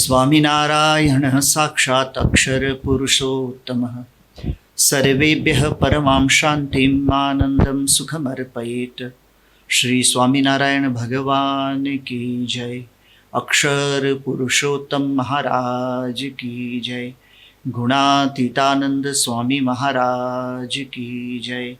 स्वामिनारायणः साक्षात् अक्षरपुरुषोत्तमः सर्वेभ्यः परमां शान्तिम् आनन्दं सुखमर्पयेत्। श्री स्वामिनारायण भगवान की जय। अक्षर पुरुषोत्तम महाराज की जय। गुणातीतानंद स्वामी महाराज की जय।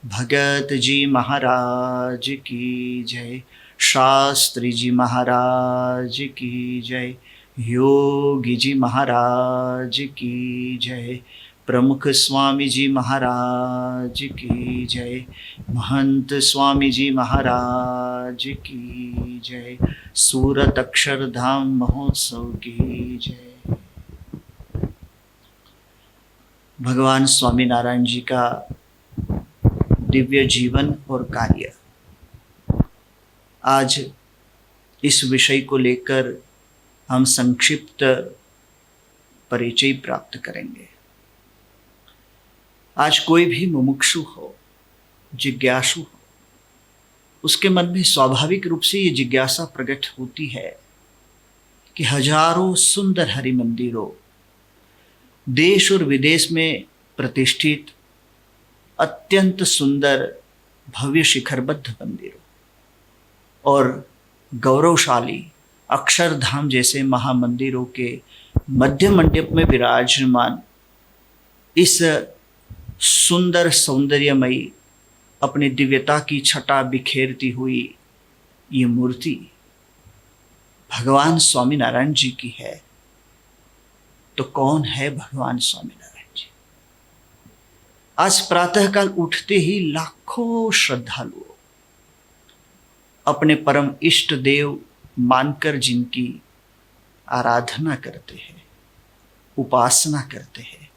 भगत जी महाराज की जय। शास्त्री जी महाराज की जय। योगी जी महाराज की जय। प्रमुख स्वामी जी महाराज की जय। महंत स्वामी जी महाराज की जय। सूरत अक्षरधाम महोत्सव की जय। भगवान स्वामीनारायण जी का दिव्य जीवन और कार्य, आज इस विषय को लेकर हम संक्षिप्त परिचय प्राप्त करेंगे। आज कोई भी मुमुक्षु हो, जिज्ञासु हो, उसके मन में स्वाभाविक रूप से ये जिज्ञासा प्रकट होती है कि हजारों सुंदर हरि मंदिरों, देश और विदेश में प्रतिष्ठित अत्यंत सुंदर भव्य शिखरबद्ध मंदिरों और गौरवशाली अक्षरधाम जैसे महामंदिरों के मध्य मंडप में विराजमान इस सुंदर सौंदर्यमयी अपनी दिव्यता की छटा बिखेरती हुई ये मूर्ति भगवान स्वामीनारायण जी की है। तो कौन है भगवान स्वामीनारायण जी? आज प्रातःकाल उठते ही लाखों श्रद्धालुओं अपने परम इष्ट देव मानकर जिनकी आराधना करते हैं, उपासना करते हैं,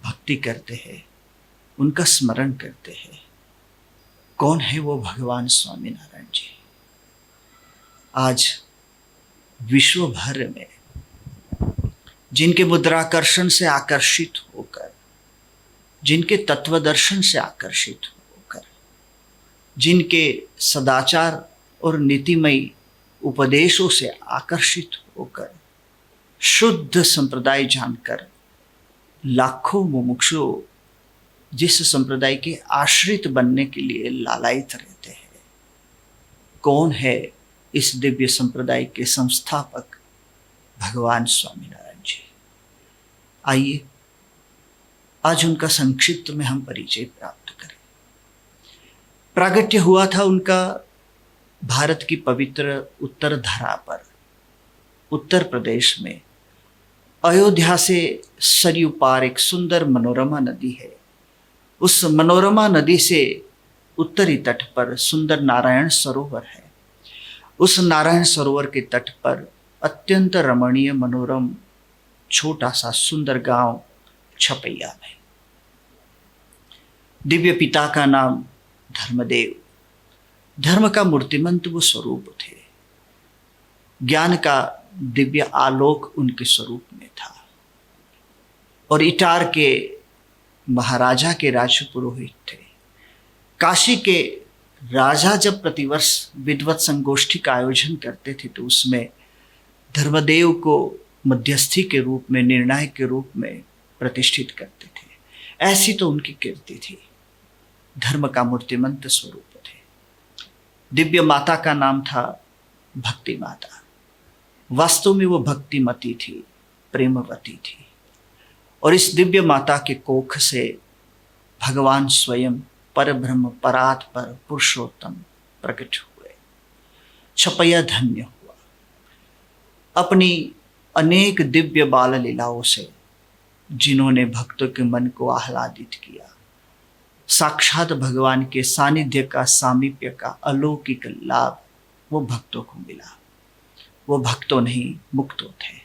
भक्ति करते हैं, उनका स्मरण करते हैं। कौन है वो भगवान स्वामीनारायण जी? आज विश्व भर में जिनके मुद्राकर्षण से आकर्षित होकर, जिनके तत्वदर्शन से आकर्षित होकर, जिनके सदाचार और नीतिमयी उपदेशों से आकर्षित होकर, शुद्ध संप्रदाय जानकर लाखों मुमुक्षु जिस संप्रदाय के आश्रित बनने के लिए लालायित रहते हैं, कौन है इस दिव्य संप्रदाय के संस्थापक भगवान स्वामीनारायण जी? आइए आज उनका संक्षिप्त में हम परिचय प्राप्त करें। प्रागट्य हुआ था उनका भारत की पवित्र उत्तर धरा पर, उत्तर प्रदेश में अयोध्या से सरयू पार एक सुंदर मनोरमा नदी है। उस मनोरमा नदी से उत्तरी तट पर सुंदर नारायण सरोवर है। उस नारायण सरोवर के तट पर अत्यंत रमणीय मनोरम छोटा सा सुंदर गांव छपैया में दिव्य पिता का नाम धर्मदेव, धर्म का मूर्तिमंत वो स्वरूप थे। ज्ञान का दिव्य आलोक उनके स्वरूप में था। और इटार के महाराजा के राजपुरोहित थे। काशी के राजा जब प्रतिवर्ष विद्वत संगोष्ठी का आयोजन करते थे तो उसमें धर्मदेव को मध्यस्थी के रूप में, निर्णायक के रूप में प्रतिष्ठित करते थे। ऐसी तो उनकी कीर्ति थी। धर्म का मूर्तिमंत स्वरूप थे। दिव्य माता का नाम था भक्ति माता। वास्तव में वो भक्तिमती थी, प्रेमवती थी। और इस दिव्य माता के कोख से भगवान स्वयं परब्रह्म परात्पर पुरुषोत्तम प्रकट हुए। छपैया धन्य हुआ। अपनी अनेक दिव्य बाल लीलाओं से जिन्होंने भक्तों के मन को आह्लादित किया, साक्षात भगवान के सानिध्य का, सामीप्य का अलौकिक लाभ वो भक्तों को मिला। वो भक्तों नहीं, मुक्तों थे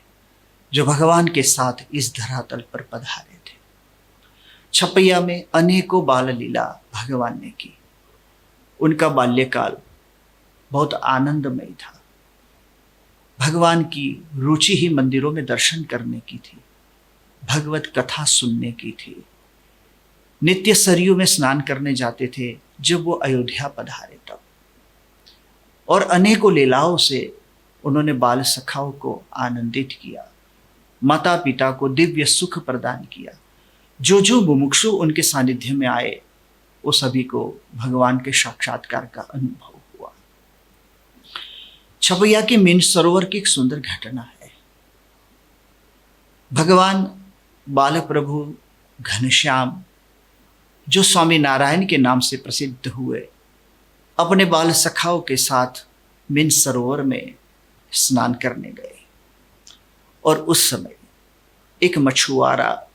जो भगवान के साथ इस धरातल पर पधारे थे। छपैया में अनेकों बाल लीला भगवान ने की। उनका बाल्यकाल बहुत आनंदमय था। भगवान की रुचि ही मंदिरों में दर्शन करने की थी, भगवत कथा सुनने की थी। नित्य सरयू में स्नान करने जाते थे जब वो अयोध्या पधारे तब। और अनेकों लीलाओं से उन्होंने बाल सखाओं को आनंदित किया, माता पिता को दिव्य सुख प्रदान किया। जो जो मुमुक्षु उनके सानिध्य में आए वो सभी को भगवान के साक्षात्कार का अनुभव हुआ। छपैया की मीन सरोवर की एक सुंदर घटना है। भगवान बाल प्रभु घनश्याम, जो स्वामी नारायण के नाम से प्रसिद्ध हुए, अपने बाल सखाओं के साथ मीन सरोवर में स्नान करने गए और उस समय एक मछुआरा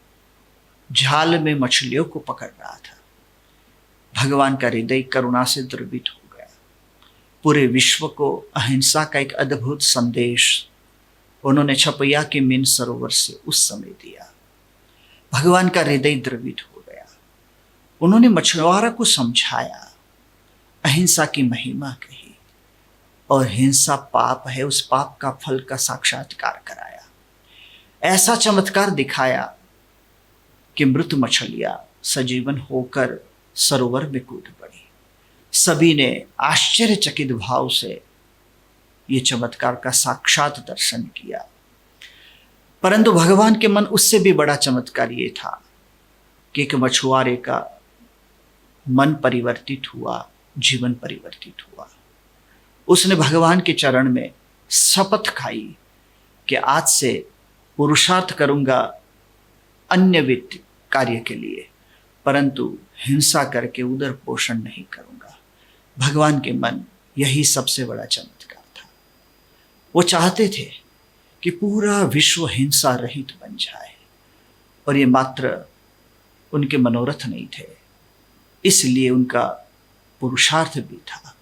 झाल में मछलियों को पकड़ रहा था। भगवान का हृदय करुणा से द्रवित हो गया। पूरे विश्व को अहिंसा का एक अद्भुत संदेश उन्होंने छपैया के मीन सरोवर से उस समय दिया। भगवान का हृदय द्रवित हो गया। उन्होंने मछुआरा को समझाया, अहिंसा की महिमा कही और हिंसा पाप है, उस पाप का फल का साक्षात्कार कराया। ऐसा चमत्कार दिखाया कि मृत मछलियां सजीवन होकर सरोवर में कूद पड़ी। सभी ने आश्चर्यचकित भाव से ये चमत्कार का साक्षात दर्शन किया। परंतु भगवान के मन उससे भी बड़ा चमत्कार ये था कि एक मछुआरे का मन परिवर्तित हुआ, जीवन परिवर्तित हुआ। उसने भगवान के चरण में शपथ खाई कि आज से पुरुषार्थ करूंगा अन्यविध कार्य के लिए, परंतु हिंसा करके उदर पोषण नहीं करूंगा। भगवान के मन यही सबसे बड़ा चमत्कार था। वो चाहते थे कि पूरा विश्व हिंसा रहित बन जाए, और ये मात्र उनके मनोरथ नहीं थे, इसलिए उनका पुरुषार्थ भी था।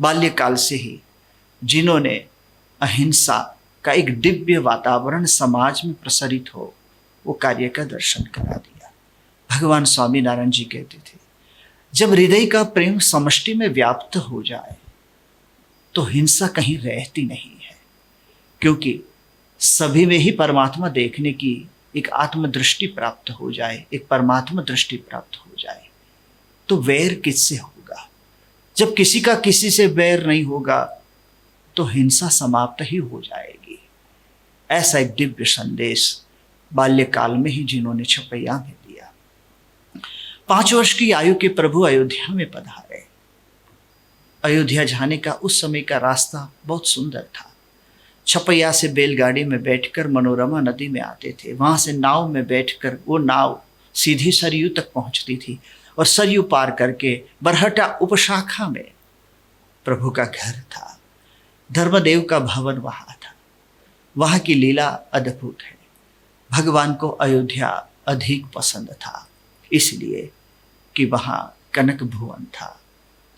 बाल्यकाल से ही जिन्होंने अहिंसा का एक दिव्य वातावरण समाज में प्रसारित हो, वो कार्य का दर्शन करा दिया। भगवान स्वामी नारायण जी कहते थे, जब हृदय का प्रेम समष्टि में व्याप्त हो जाए तो हिंसा कहीं रहती नहीं है, क्योंकि सभी में ही परमात्मा देखने की एक आत्मदृष्टि प्राप्त हो जाए, एक परमात्मा दृष्टि प्राप्त हो जाए, तो वैर किससे होगा? जब किसी का किसी से वैर नहीं होगा तो हिंसा समाप्त ही हो जाएगी। ऐसा एक दिव्य संदेश बाल्यकाल में ही जिन्होंने छपैया में दिया। 5 वर्ष की आयु के प्रभु अयोध्या में पधारे। अयोध्या जाने का उस समय का रास्ता बहुत सुंदर था। छपैया से बैलगाड़ी में बैठकर मनोरमा नदी में आते थे। वहां से नाव में बैठकर वो नाव सीधी सरयू तक पहुंचती थी, और सरयू पार करके बरहटा उपशाखा में प्रभु का घर था। धर्मदेव का भवन वहां था। वहां की लीला अद्भुत है। भगवान को अयोध्या अधिक पसंद था, इसलिए कि वहां कनक भुवन था,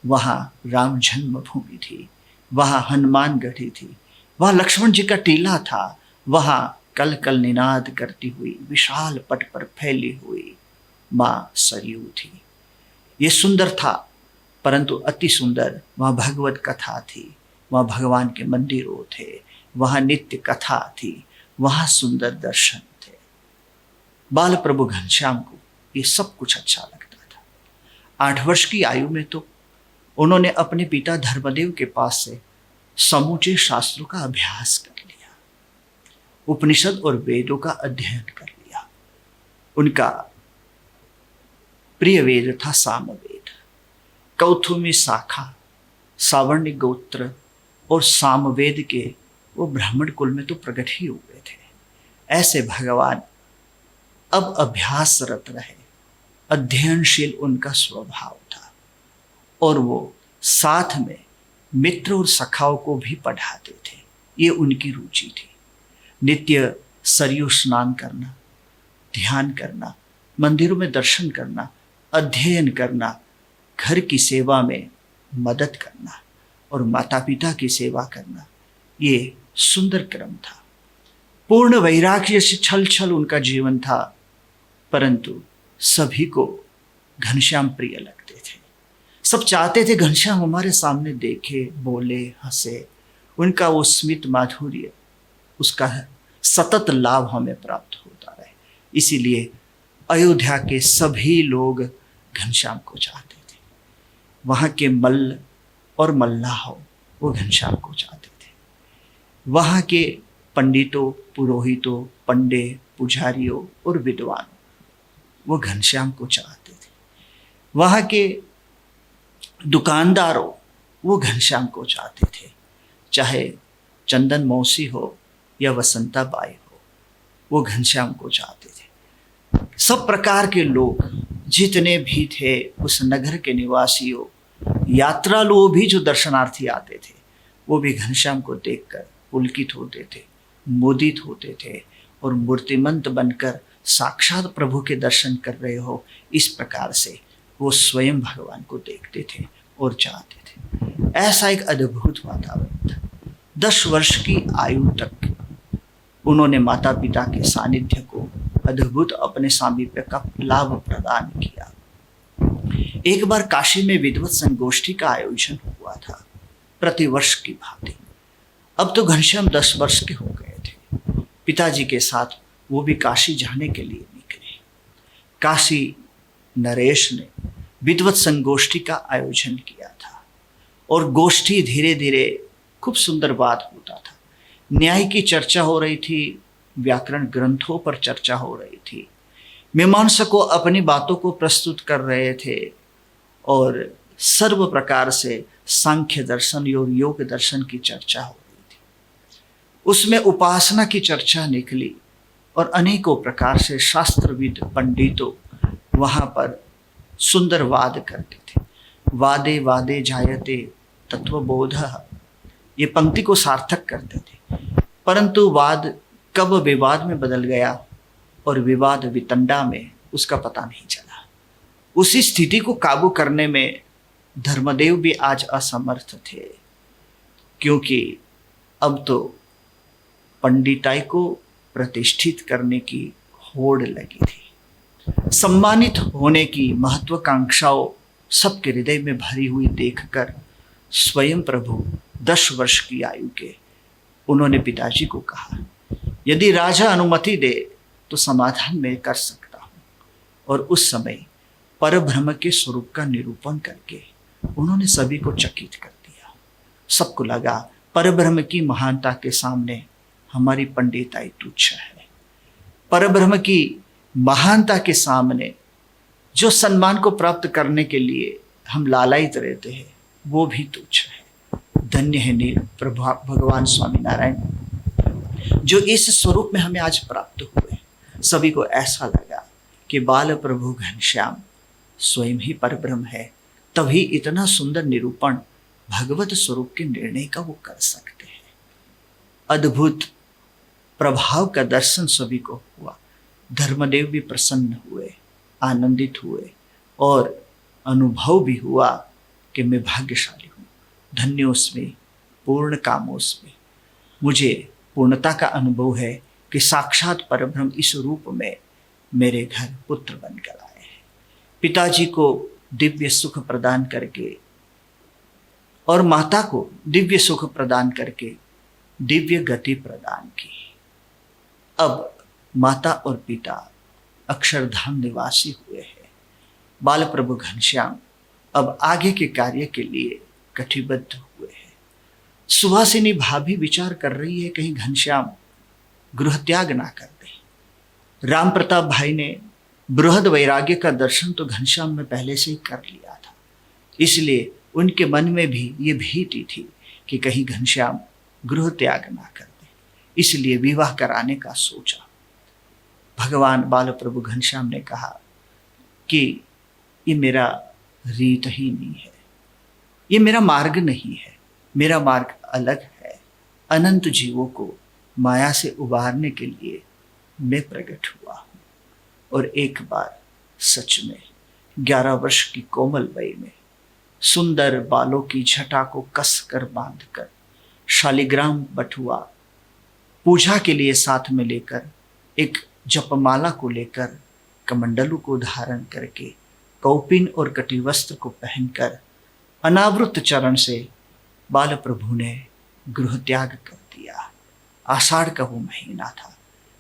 वहां राम जन्मभूमि थी, वहां हनुमान गढ़ी थी, वहां लक्ष्मण जी का टीला था, वहां कल कल निनाद करती हुई विशाल पट पर फैली हुई मां सरयू थी। ये सुंदर था, परंतु अति सुंदर वहां भगवत कथा थी, वहां भगवान के मंदिरों थे, वहां नित्य कथा थी, वहां सुंदर दर्शन थे। बाल प्रभु घनश्याम को ये सब कुछ अच्छा लगता था। 8 वर्ष की आयु में तो उन्होंने अपने पिता धर्मदेव के पास से समूचे शास्त्रों का अभ्यास कर लिया, उपनिषद और वेदों का अध्ययन कर लिया। उनका प्रिय वेद था सामवेद। कौथुमी शाखा, सावर्णिक गोत्र और सामवेद के वो ब्राह्मण कुल में तो प्रकट ही हुए थे। ऐसे भगवान अब अभ्यासरत रहे, अध्ययनशील उनका स्वभाव था, और वो साथ में मित्र और सखाओं को भी पढ़ाते थे। ये उनकी रुचि थी। नित्य सरयू स्नान करना, ध्यान करना, मंदिरों में दर्शन करना, अध्ययन करना, घर की सेवा में मदद करना और माता पिता की सेवा करना, ये सुंदर क्रम था। पूर्ण वैराग्य से छल छल उनका जीवन था, परंतु सभी को घनश्याम प्रिय लगते थे। सब चाहते थे घनश्याम हमारे सामने देखे, बोले, हंसे। उनका वो स्मित माधुर्य, उसका सतत लाभ हमें प्राप्त होता रहे। इसीलिए अयोध्या के सभी लोग घनश्याम को चाहते थे। वहाँ के मल्ल और मल्लाह वो घनश्याम को चाहते थे। वहाँ के पंडितों, पुरोहितों, पंडे, पुजारियों और विद्वान वो घनश्याम को चाहते थे। वहाँ के दुकानदारों वो घनश्याम को चाहते थे। चाहे चंदन मौसी हो या वसंता बाई हो, वो घनश्याम को चाहते थे। सब प्रकार के लोग जितने भी थे, उस नगर के निवासियों, यात्रालुओं भी जो दर्शनार्थी आते थे, वो भी घनश्याम को देखकर पुलकित होते थे, मुदित होते थे और मूर्तिमंत बनकर साक्षात प्रभु के दर्शन कर रहे हो, इस प्रकार से वो स्वयं भगवान को देखते थे और चाहते थे। ऐसा एक अद्भुत वातावरण था। 10 वर्ष की आयु तक उन्होंने माता पिता के सानिध्य को अद्भुत अपने सामीप्य का लाभ प्रदान किया। एक बार काशी में विद्वत संगोष्ठी का आयोजन हुआ था, प्रतिवर्ष की भांति। अब तो घनश्याम 10 वर्ष के हो गए थे। पिताजी के साथ वो भी काशी जाने के लिए निकले। काशी नरेश ने विद्वत संगोष्ठी का आयोजन किया था और गोष्ठी धीरे धीरे खूब सुंदर बात होता था। न्याय की चर्चा हो रही थी, व्याकरण ग्रंथों पर चर्चा हो रही थी, मीमांसकों अपनी बातों को प्रस्तुत कर रहे थे और सर्व प्रकार से सांख्य दर्शन और योग दर्शन की चर्चा हो रही थी। उसमें उपासना की चर्चा निकली और अनेकों प्रकार से शास्त्रविद पंडितों वहाँ पर सुंदर वाद करते थे। वादे वादे जायते तत्वबोधः, ये पंक्ति को सार्थक करते थे। परंतु वाद कब विवाद में बदल गया और विवाद वितंडा में, उसका पता नहीं चला। उसी स्थिति को काबू करने में धर्मदेव भी आज असमर्थ थे, क्योंकि अब तो पंडिताई को प्रतिष्ठित करने की होड़ लगी थी। सम्मानित होने की महत्वाकांक्षाओं सबके हृदय में भरी हुई देखकर स्वयं प्रभु 10 वर्ष की आयु के उन्होंने पिताजी को कहा, यदि राजा अनुमति दे तो समाधान मैं कर सकता हूँ। और उस समय परब्रह्म के स्वरूप का निरूपण करके उन्होंने सभी को चकित कर दिया। सबको लगा परब्रह्म की महानता के सामने हमारी पंडिताई तुच्छ है। परब्रह्म की महानता के सामने जो सम्मान को प्राप्त करने के लिए हम लालायित रहते हैं, वो भी तुच्छ है। धन्य है नील प्रभु भगवान स्वामीनारायण जो इस स्वरूप में हमें आज प्राप्त हुए। सभी को ऐसा लगा कि बाल प्रभु घनश्याम स्वयं ही परब्रह्म है, तभी इतना सुंदर निरूपण भगवत स्वरूप के निर्णय का वो कर सकते हैं। अद्भुत प्रभाव का दर्शन सभी को हुआ। धर्मदेव भी प्रसन्न हुए, आनंदित हुए और अनुभव भी हुआ कि मैं भाग्यशाली हूँ, धन्योस्मि पूर्ण कामोस्मि। मुझे पूर्णता का अनुभव है कि साक्षात परब्रह्म इस रूप में मेरे घर पुत्र बनकर आए हैं। पिताजी को दिव्य सुख प्रदान करके और माता को दिव्य सुख प्रदान करके दिव्य गति प्रदान की। अब माता और पिता अक्षरधाम निवासी हुए हैं। बाल प्रभु घनश्याम अब आगे के कार्य के लिए कटिबद्ध हुए हैं। सुहासिनी भाभी विचार कर रही है कहीं घनश्याम गृह त्याग ना कर दे। राम प्रताप भाई ने बृहद वैराग्य का दर्शन तो घनश्याम में पहले से ही कर लिया था, इसलिए उनके मन में भी ये भीति थी कि कहीं घनश्याम गृह त्याग ना कर दे, इसलिए विवाह कराने का सोचा। भगवान बाल प्रभु घनश्याम ने कहा कि ये मेरा रीत ही नहीं है, ये मेरा मार्ग नहीं है, मेरा मार्ग अलग है। अनंत जीवों को माया से उबारने के लिए मैं प्रकट हुआ हूँ। और एक बार सच में 11 वर्ष की कोमल वय में सुंदर बालों की झटा को कसकर बांधकर शालिग्राम बटुआ पूजा के लिए साथ में लेकर, एक जपमाला को लेकर, कमंडलू को धारण करके, कौपिन और कटिवस्त्र को पहनकर अनावृत चरण से बाल प्रभु ने गृह त्याग कर दिया। आषाढ़ का वो महीना था।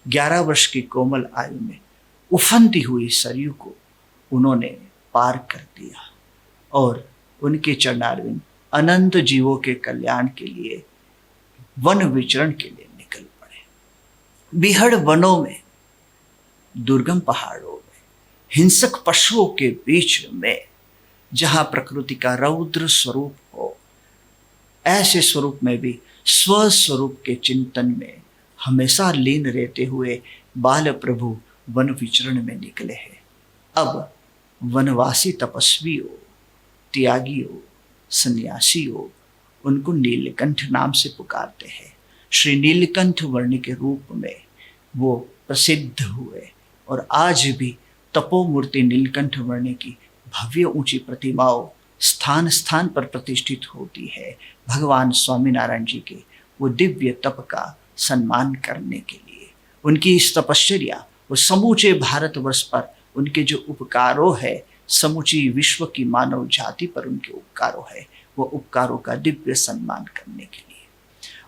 11 वर्ष की कोमल आयु में उफनती हुई सरयू को उन्होंने पार कर दिया और उनके चरणारविंद अनंत जीवों के कल्याण के लिए वन विचरण के लिए निकल पड़े। बिहड़ वनों में, दुर्गम पहाड़ों में, हिंसक पशुओं के बीच में, जहां प्रकृति का रौद्र स्वरूप हो, ऐसे स्वरूप में भी स्वस्वरूप के चिंतन में हमेशा लीन रहते हुए बाल प्रभु वन विचरण में निकले हैं। अब वनवासी तपस्वियों, त्यागियों, सन्यासियों उनको नीलकंठ नाम से पुकारते हैं। श्री नीलकंठ वर्ण के रूप में वो प्रसिद्ध हुए और आज भी तपोमूर्ति नीलकंठ वर्ण की भव्य ऊंची प्रतिमाओं स्थान स्थान पर प्रतिष्ठित होती है। भगवान स्वामीनारायण जी के वो दिव्य तप का सम्मान करने के लिए, उनकी इस तपश्चर्या और समूचे भारतवर्ष पर उनके जो उपकारों है, समूची विश्व की मानव जाति पर उनके उपकारों है, वो उपकारों का दिव्य सम्मान करने के लिए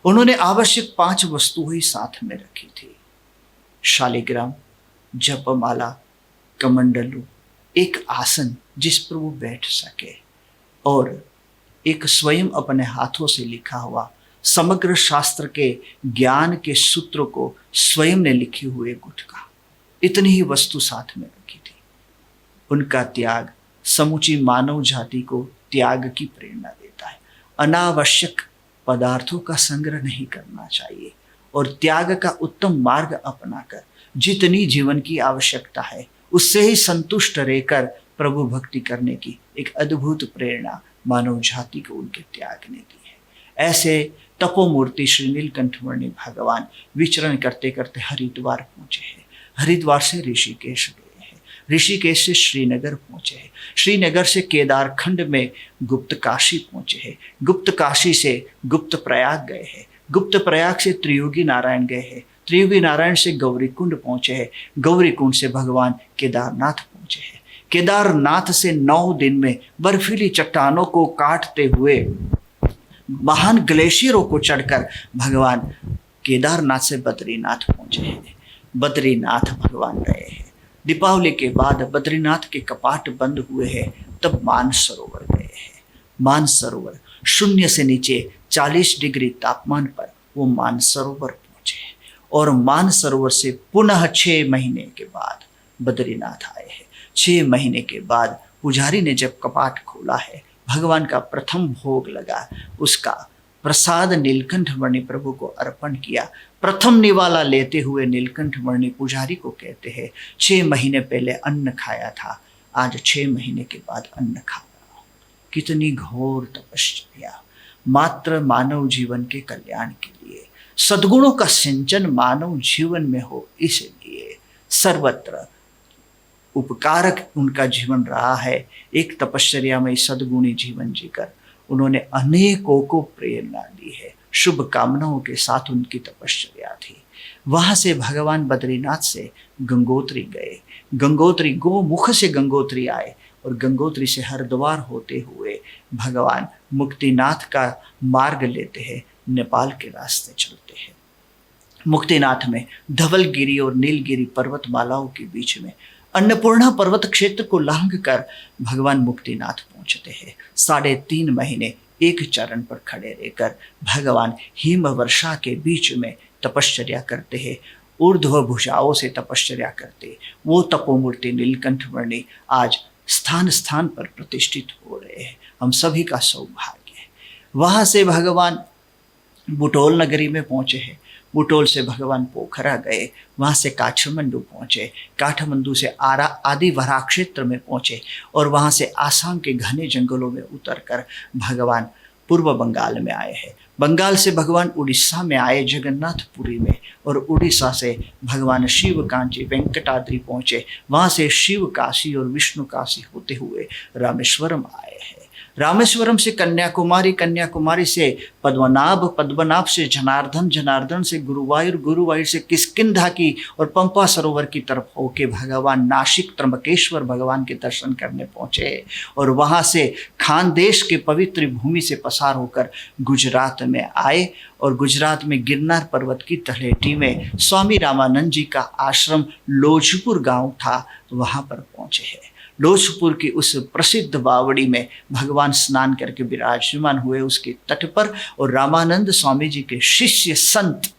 उन्होंने आवश्यक 5 वस्तु ही साथ में रखी थी। शालिग्राम, जपमाला, कमंडलू, एक आसन जिस पर वो बैठ सके और एक स्वयं अपने हाथों से लिखा हुआ समग्र शास्त्र के ज्ञान के सूत्रों को स्वयं ने लिखे हुए गुटका। इतनी ही वस्तु साथ में रखी थी। उनका त्याग समूची मानव जाति को त्याग की प्रेरणा देता है। अनावश्यक पदार्थों का संग्रह नहीं करना चाहिए और त्याग का उत्तम मार्ग अपनाकर जितनी जीवन की आवश्यकता है उससे ही संतुष्ट रहकर प्रभु भक्ति करने की एक अद्भुत प्रेरणा मानव जाति को उनके त्याग ने दी है। ऐसे तपोमूर्ति श्री नीलकंठ वर्णी भगवान विचरण करते करते हरिद्वार पहुंचे हैं। हरिद्वार से ऋषिकेश गए हैं, ऋषिकेश से श्रीनगर पहुंचे हैं, श्रीनगर से केदार खंड में गुप्त काशी पहुंचे हैं, गुप्त काशी से गुप्त प्रयाग गए हैं, गुप्त प्रयाग से त्रियोगी नारायण गए हैं, त्रियोगी नारायण से गौरी कुंड पहुंचे हैं, गौरी कुंड से भगवान केदारनाथ पहुंचे हैं। केदारनाथ से 9 दिन में बर्फीली चट्टानों को काटते हुए महान ग्लेशियरों को चढ़कर भगवान केदारनाथ से बद्रीनाथ पहुंचे हैं। बद्रीनाथ भगवान गए हैं। दीपावली के बाद बद्रीनाथ के कपाट बंद हुए हैं, तब मानसरोवर गए हैं। मानसरोवर शून्य से नीचे 40 डिग्री तापमान पर वो मानसरोवर पहुंचे हैं और मानसरोवर से पुनः 6 महीने के बाद बद्रीनाथ आए हैं। 6 महीने के बाद पुजारी ने जब कपाट खोला है, भगवान का प्रथम भोग लगा, उसका प्रसाद नीलकंठ वर्णी प्रभु को अर्पण किया। प्रथम निवाला लेते हुए नीलकंठ वर्णी पुजारी को कहते हैं, 6 महीने पहले अन्न खाया था, आज 6 महीने के बाद अन्न खा रहा हूं। कितनी घोर तपस्या मात्र मानव जीवन के कल्याण के लिए, सद्गुणों का सिंचन मानव जीवन में हो, इसलिए सर्वत्र उपकारक उनका जीवन रहा है। एक तपश्चर्या में सद्गुणी जीवन जीकर उन्होंने अनेकों को प्रेरणा दी है। शुभ कामनाओं के साथ उनकी तपश्चर्या थी। वहां से भगवान बद्रीनाथ से गंगोत्री गए। गंगोत्री गोमुख से गंगोत्री आए और गंगोत्री से हरिद्वार होते हुए भगवान मुक्तिनाथ का मार्ग लेते हैं, नेपाल के रास्ते चलते हैं। मुक्तिनाथ में धवलगिरी और नीलगिरी पर्वतमालाओं के बीच में अन्नपूर्णा पर्वत क्षेत्र को लांघ कर भगवान मुक्तिनाथ पहुंचते हैं। 3.5 महीने एक चरण पर खड़े रहकर भगवान हिम वर्षा के बीच में तपश्चर्या करते हैं। ऊर्ध्व भुजाओं से तपश्चर्या करते वो तपोमूर्ति नीलकंठ वर्णी आज स्थान स्थान पर प्रतिष्ठित हो रहे हैं। हम सभी का सौभाग्य है। वहां से भगवान बुटोल नगरी में पहुंचे हैं। बुटोल से भगवान पोखरा गए, वहाँ से काठमांडू पहुँचे, काठमांडू से आदि वरा क्षेत्र में पहुँचे और वहाँ से आसाम के घने जंगलों में उतरकर भगवान पूर्व बंगाल में आए हैं। बंगाल से भगवान उड़ीसा में आए जगन्नाथपुरी में और उड़ीसा से भगवान शिव कांची वेंकटाद्रि पहुँचे। वहाँ से शिव काशी और विष्णु काशी होते हुए रामेश्वरम आए हैं। रामेश्वरम से कन्याकुमारी, कन्याकुमारी से पद्मनाभ, पद्मनाभ से जनार्दन, जनार्दन से गुरुवायूर, गुरुवायूर से किष्किंधा की और पंपा सरोवर की तरफ होके भगवान नासिक त्र्यंबकेश्वर भगवान के दर्शन करने पहुँचे और वहाँ से खानदेश के पवित्र भूमि से पसार होकर गुजरात में आए और गुजरात में गिरनार पर्वत की तलहटी में स्वामी रामानंद जी का आश्रम लोजपुर गांव था, वहाँ पर पहुँचे हैं। लोजपुर की उस प्रसिद्ध बावड़ी में भगवान स्नान करके विराजमान हुए उसके तट पर, और रामानंद स्वामी जी के शिष्य संत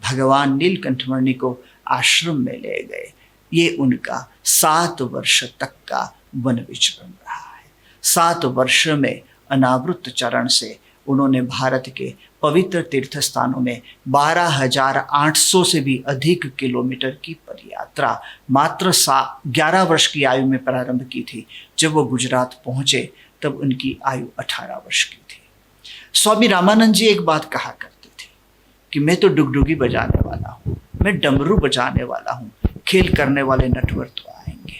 भगवान नीलकंठमणि को आश्रम में ले गए। ये उनका 7 वर्ष तक का वन विचरण रहा है। 7 वर्ष में अनावृत चरण से उन्होंने भारत के पवित्र तीर्थ स्थानों में 12,800 से भी अधिक किलोमीटर की पदयात्रा मात्र 11 वर्ष की आयु में प्रारंभ की थी। जब वो गुजरात पहुंचे तब उनकी आयु 18 वर्ष की थी। स्वामी रामानंद जी एक बात कहा करते थे कि मैं तो डुगडुगी बजाने वाला हूँ, मैं डमरू बजाने वाला हूँ, खेल करने वाले नटवर तो आएंगे।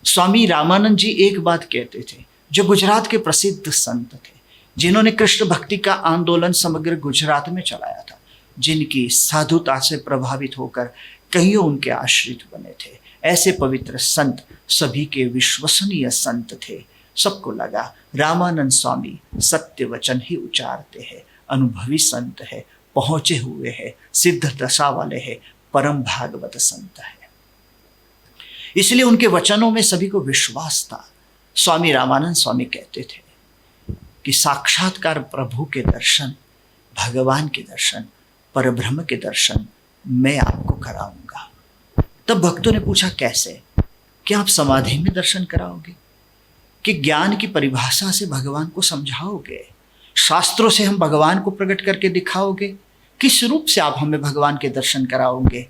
स्वामी रामानंद जी एक बात कहते थे, जो गुजरात के प्रसिद्ध संत थे, जिन्होंने कृष्ण भक्ति का आंदोलन समग्र गुजरात में चलाया था, जिनकी साधुता से प्रभावित होकर कईयों उनके आश्रित बने थे, ऐसे पवित्र संत सभी के विश्वसनीय संत थे। सबको लगा रामानंद स्वामी सत्य वचन ही उच्चारते हैं, अनुभवी संत है, पहुंचे हुए हैं, सिद्ध दशा वाले हैं, परम भागवत संत है। इसलिए उनके वचनों में सभी को विश्वास था। स्वामी रामानंद स्वामी कहते थे कि साक्षात्कार प्रभु के दर्शन, भगवान के दर्शन, परब्रह्म के दर्शन मैं आपको कराऊंगा। तब भक्तों ने पूछा, कैसे? क्या आप समाधि में दर्शन कराओगे कि ज्ञान की परिभाषा से भगवान को समझाओगे? शास्त्रों से हम भगवान को प्रकट करके दिखाओगे? किस रूप से आप हमें भगवान के दर्शन कराओगे?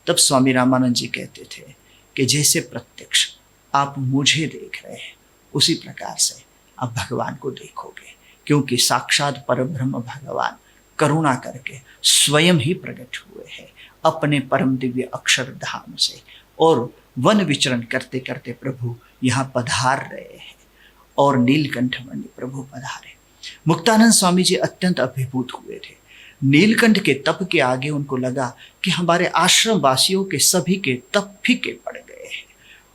तब स्वामी रामानंद जी कहते थे कि जैसे प्रत्यक्ष आप मुझे देख रहे हैं, उसी प्रकार से आप भगवान को देखोगे, क्योंकि साक्षात परब्रह्म भगवान करुणा करके स्वयं ही प्रकट हुए हैं अपने परम दिव्य अक्षर धाम से, और वन विचरण करते करते प्रभु यहाँ पधार रहे हैं, और नीलकंठमणि प्रभु पधारे। मुक्तानंद स्वामी जी अत्यंत अभिभूत हुए थे। नीलकंठ के तप के आगे उनको लगा कि हमारे आश्रम वासियों के सभी के तप फीके पड़ गए हैं।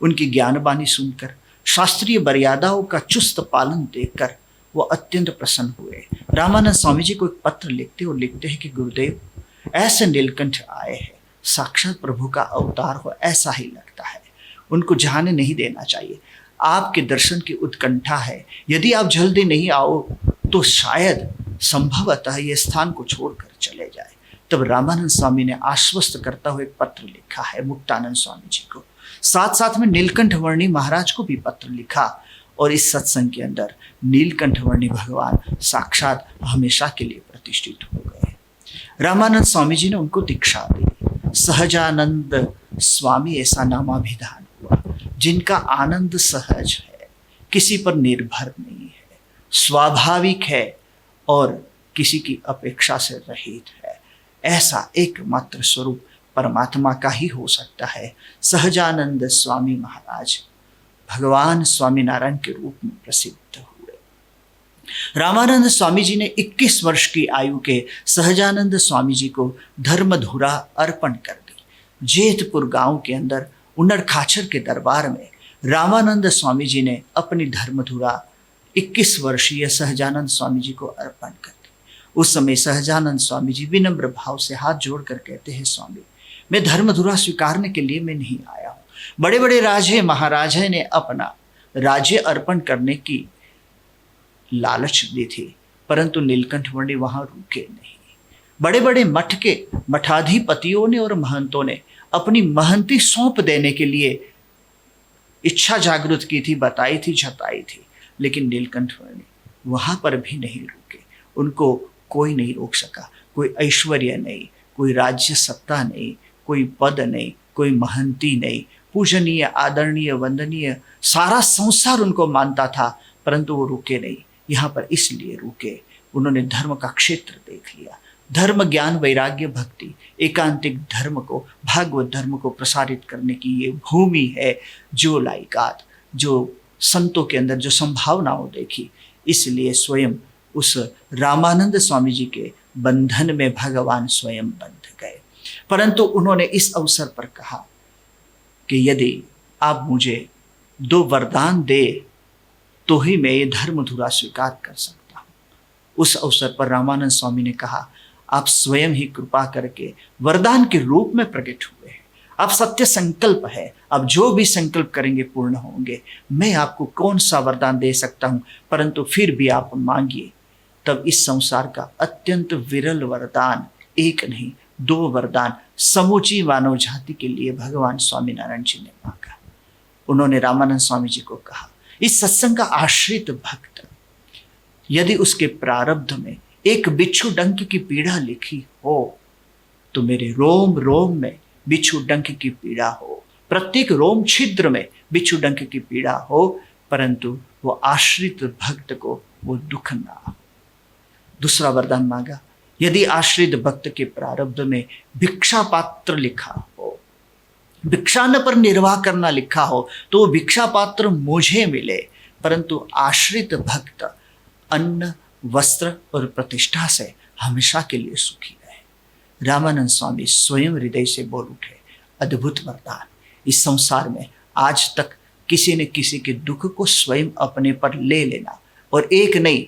उनकी ज्ञानवाणी सुनकर, शास्त्रीय मर्यादाओं का चुस्त पालन देखकर वो अत्यंत प्रसन्न हुए। रामानंद स्वामी जी को एक पत्र लिखते और लिखते हैं कि गुरुदेव, ऐसे नीलकंठ आए हैं, साक्षात प्रभु का अवतार हो ऐसा ही लगता है, उनको जाने नहीं देना चाहिए। आपके दर्शन की उत्कंठा है, यदि आप जल्दी नहीं आओ तो शायद संभवतः ये स्थान को छोड़कर चले जाए। तब रामानंद स्वामी ने आश्वस्त करता हुआ एक पत्र लिखा है मुक्तानंद स्वामी जी को, साथ साथ में नीलकंठवर्णी महाराज को भी पत्र लिखा, और इस सत्संग के अंदर नीलकंठवर्णी भगवान साक्षात हमेशा के लिए प्रतिष्ठित हो गए। रामानंद स्वामी जी ने उनको दीक्षा दी। सहजानंद स्वामी ऐसा नामाभिधान हुआ, जिनका आनंद सहज है, किसी पर निर्भर नहीं है, स्वाभाविक है और किसी की अपेक्षा से रहित है। ऐसा एकमात्र स्वरूप परमात्मा का ही हो सकता है। सहजानंद स्वामी महाराज भगवान स्वामीनारायण के रूप में प्रसिद्ध हुए। रामानंद स्वामी जी ने 21 वर्ष की आयु के सहजानंद स्वामी जी को धर्मधुरा अर्पण कर दी। जेतपुर गांव के अंदर उन्नड़ खाचर के दरबार में रामानंद स्वामी जी ने अपनी धर्मधुरा 21 वर्षीय सहजानंद स्वामी जी को अर्पण कर दी। उस समय सहजानंद स्वामी जी विनम्र भाव से हाथ जोड़कर कहते हैं, स्वामी, मैं धर्मधुरा स्वीकारने के लिए मैं नहीं आया हूँ। बड़े बड़े राजे महाराजे ने अपना राज्य अर्पण करने की लालच दी थी, परंतु नीलकंठवर्णी वहां रुके नहीं। बड़े बड़े मठ के मठाधिपतियों ने और महंतों ने अपनी महंती सौंप देने के लिए इच्छा जागृत की थी, बताई थी, जताई थी, लेकिन नीलकंठवर्णी वहां पर भी नहीं रुके। उनको कोई नहीं रोक सका। कोई ऐश्वर्य नहीं, कोई राज्य सत्ता नहीं, कोई पद नहीं, कोई महंती नहीं, पूजनीय, आदरणीय, वंदनीय सारा संसार उनको मानता था, परंतु वो रुके नहीं। यहाँ पर इसलिए रुके, उन्होंने धर्म का क्षेत्र देख लिया। धर्म, ज्ञान, वैराग्य, भक्ति, एकांतिक धर्म को, भागवत धर्म को प्रसारित करने की ये भूमि है जो लायकात, जो संतों के अंदर जो संभावनाओं देखी, इसलिए स्वयं उस रामानंद स्वामी जी के बंधन में भगवान स्वयं बंध गए। परंतु उन्होंने इस अवसर पर कहा कि यदि आप मुझे 2 वरदान दे तो ही मैं ये धर्मधुरा स्वीकार कर सकता हूँ। उस अवसर पर रामानंद स्वामी ने कहा, आप स्वयं ही कृपा करके वरदान के रूप में प्रकट हुए हैं। अब सत्य संकल्प है, अब जो भी संकल्प करेंगे पूर्ण होंगे। मैं आपको कौन सा वरदान दे सकता हूं, परंतु फिर भी आप मांगिए। तब इस संसार का अत्यंत विरल वरदान, एक नहीं 2 वरदान समूची मानव जाति के लिए भगवान स्वामीनारायण जी ने मांगा। उन्होंने रामानंद स्वामी जी को कहा, इस सत्संग का आश्रित भक्त यदि उसके प्रारब्ध में एक बिच्छू डंक की पीड़ा लिखी हो, तो मेरे रोम रोम में बिच्छू डंक की पीड़ा हो, प्रत्येक रोम छिद्र में बिच्छू डंक की पीड़ा हो, परंतु वो आश्रित भक्त को वो दुख ना हो। दूसरा वरदान मांगा, यदि आश्रित भक्त के प्रारब्ध में भिक्षा पात्र लिखा हो, भिक्षान पर निर्वाह करना लिखा हो, तो वो भिक्षा पात्र मुझे मिले, परंतु आश्रित भक्त अन्न वस्त्र और प्रतिष्ठा से हमेशा के लिए सुखी रहे। रामानंद स्वामी स्वयं हृदय से बोल उठे, अद्भुत वरदान। इस संसार में आज तक किसी ने किसी के दुख को स्वयं अपने पर ले लेना और एक नहीं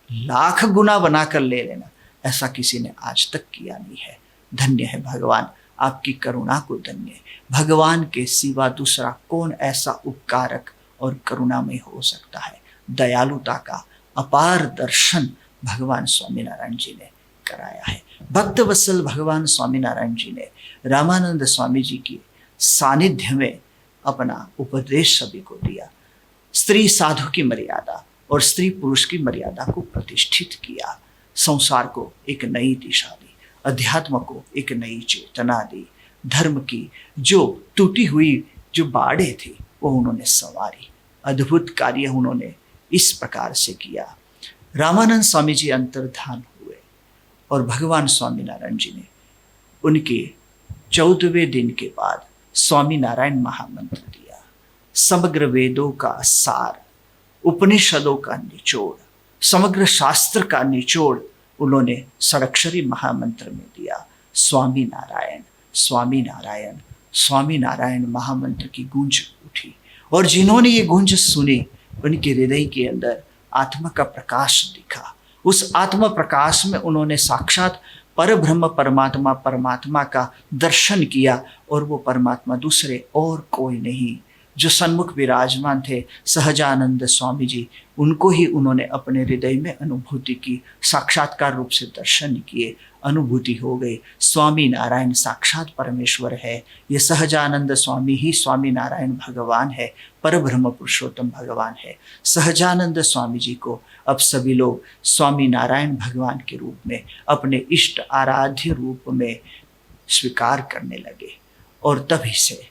लाख गुना बनाकर ले लेना, ऐसा किसी ने आज तक किया नहीं है। धन्य है भगवान, आपकी करुणा को धन्य है। भगवान के सिवा दूसरा कौन ऐसा उपकारक और करुणामय हो सकता है। दयालुता का अपार दर्शन भगवान स्वामीनारायण जी ने कराया है। भक्त वत्सल भगवान स्वामीनारायण जी ने रामानंद स्वामी जी की सानिध्य में अपना उपदेश सभी को दिया। स्त्री साधु की मर्यादा और स्त्री पुरुष की मर्यादा को प्रतिष्ठित किया। संसार को एक नई दिशा दी, अध्यात्म को एक नई चेतना दी, धर्म की जो टूटी हुई जो बाड़े थी वो उन्होंने संवारी। अद्भुत कार्य उन्होंने इस प्रकार से किया। रामानंद स्वामी जी अंतर्धान हुए और भगवान स्वामीनारायण जी ने उनके 14वें दिन के बाद स्वामीनारायण महामंत्र दिया। समग्र वेदों का सार, उपनिषदों का निचोड़, समग्र शास्त्र का निचोड़ उन्होंने षडक्षरी महामंत्र में दिया। स्वामी नारायण स्वामी नारायण स्वामी नारायण महामंत्र की गूंज उठी और जिन्होंने ये गूंज सुनी उनके हृदय के अंदर आत्मा का प्रकाश दिखा। उस आत्मा प्रकाश में उन्होंने साक्षात परब्रह्म परमात्मा का दर्शन किया और वो परमात्मा दूसरे और कोई नहीं, जो सन्मुख विराजमान थे सहजानंद स्वामी जी, उनको ही उन्होंने अपने हृदय में अनुभूति की, साक्षात्कार रूप से दर्शन किए, अनुभूति हो गई। स्वामी नारायण साक्षात परमेश्वर है। ये सहजानंद स्वामी ही स्वामी नारायण भगवान है, परब्रह्म पुरुषोत्तम भगवान है। सहजानंद स्वामी जी को अब सभी लोग स्वामी नारायण भगवान के रूप में, अपने इष्ट आराध्य रूप में स्वीकार करने लगे और तभी से